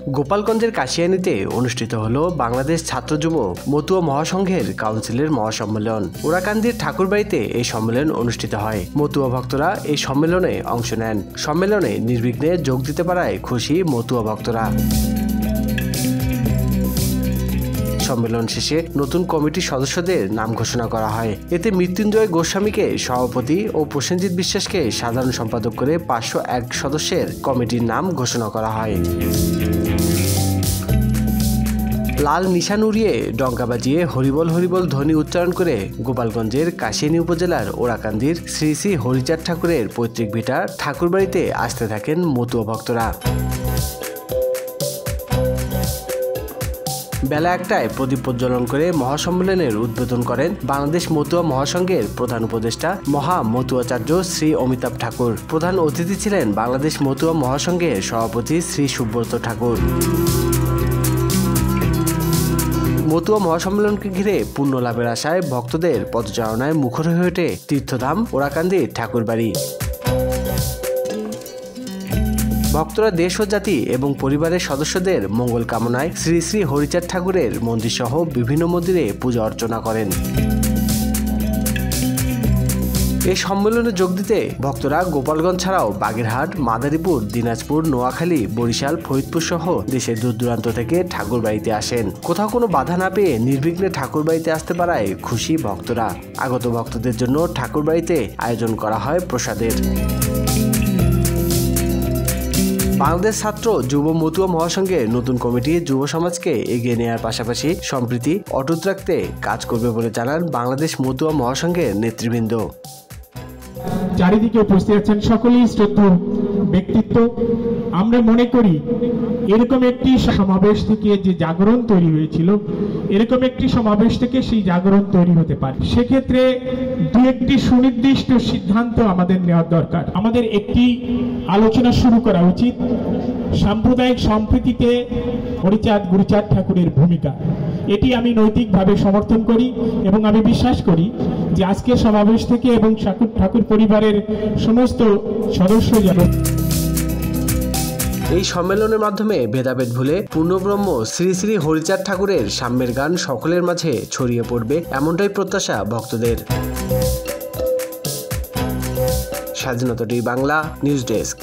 গোপালগঞ্জের কাশিয়ানীতে অনুষ্ঠিত হলো বাংলাদেশ ছাত্র যুব মতুয়া মহাসংঘের কাউন্সিলের মহাসম্মেলন। ওরাকান্দির ঠাকুরবাড়িতে এই সম্মেলন অনুষ্ঠিত হয়। মতুয়া ভক্তরা এই সম্মেলনে অংশ নেন। সম্মেলনে নির্বিঘ্নে যোগ দিতে পারায় খুশি মতুয়া ভক্তরা। সম্মেলন শেষে নতুন কমিটির সদস্যদের নাম ঘোষণা করা হয়। এতে মৃত্যুঞ্জয় গোস্বামীকে সভাপতি ও প্রসেনজিৎ বিশ্বাসকে সাধারণ সম্পাদক করে 501 সদস্যের কমিটির নাম ঘোষণা করা হয়। লাল নিশান উড়িয়ে ডঙ্কা বাজিয়ে হরিবল হরিবল ধ্বনি উচ্চারণ করে গোপালগঞ্জের কাশিয়ানী উপজেলার ওরাকান্দির শ্রী শ্রী হরিচাঁদ ঠাকুরের পৈতৃক ভিটা ঠাকুরবাড়িতে আসতে থাকেন মতুয়া ভক্তরা। বেলা 1টায় প্রদীপ প্রজ্বলন করে মহাসম্মেলনের উদ্বোধন করেন বাংলাদেশ মতুয়া মহাসংঘের প্রধান উপদেষ্টা মহা মতুয়াচার্য শ্রী অমিতাভ ঠাকুর। প্রধান অতিথি ছিলেন বাংলাদেশ মতুয়া মহাসংঘের সভাপতি শ্রী সুব্রত ঠাকুর। মতুয়া মহাসম্মেলনকে ঘিরে পুণ্য লাভের আশায় ভক্তদের পদচারণায় মুখর হয়ে ওঠে তীর্থধাম ওরাকান্দির ঠাকুরবাড়ি। ভক্তরা দেশ ও জাতি এবং পরিবারের সদস্যদের মঙ্গল কামনায় শ্রী শ্রী হরিচাঁদ ঠাকুরের মন্দির সহ বিভিন্ন মন্দিরে পূজা অর্চনা করেন। এই সম্মেলনে যোগ দিতে ভক্তরা গোপালগঞ্জ ছাড়াও বাগেরহাট, মাদারীপুর, দিনাজপুর, নোয়াখালী, বরিশাল, ফরিদপুর সহ দেশের দূর দূরান্ত থেকে ঠাকুরবাড়িতে আসেন। কোথাও কোনো বাধা না পেয়ে নির্বিঘ্নে ঠাকুরবাড়িতে আসতে পারায় খুশি ভক্তরা। আগত ভক্তদের জন্য ঠাকুরবাড়িতে আয়োজন করা হয় প্রসাদের। বাংলাদেশ ছাত্র যুব মতুয়া মহাসংঘের নতুন কমিটি যুব সমাজকে এগিয়ে নেওয়ার পাশাপাশি সম্প্রীতি অটুট রাখতে কাজ করবে বলে জানান বাংলাদেশ মতুয়া মহাসংঘের নেতৃবৃন্দ। চারিদিকে উপস্থিত আছেন সকলেই শ্রদ্ধেয় ব্যক্তিত্ব। আমরা মনে করি এরকম একটি সমাবেশ থেকে যে জাগরণ তৈরি হয়েছিল, এরকম একটি সমাবেশ থেকে সেই জাগরণ তৈরি হতে পারে। সেক্ষেত্রে দু একটি সুনির্দিষ্ট সিদ্ধান্ত আমাদের নেওয়ার দরকার। আমাদের একটি আলোচনা শুরু করা উচিত সাম্প্রদায়িক সম্প্রীতিতে হরিচাঁদ গুরুচাঁদ ঠাকুরের ভূমিকা। এটি আমি নৈতিকভাবে সমর্থন করি এবং আমি বিশ্বাস করি যে আজকের সমাবেশ থেকে এবং ঠাকুর পরিবারের সমস্ত সদস্য যেন এই সম্মেলনের মাধ্যমে ভেদাভেদ ভুলে পূর্ণব্রহ্ম শ্রী শ্রী হরিচাঁদ ঠাকুরের সাম্যের গান সকলের মাঝে ছড়িয়ে পড়বে, এমনটাই প্রত্যাশা ভক্তদের। স্বাধীনতা টিভি বাংলা নিউজ ডেস্ক।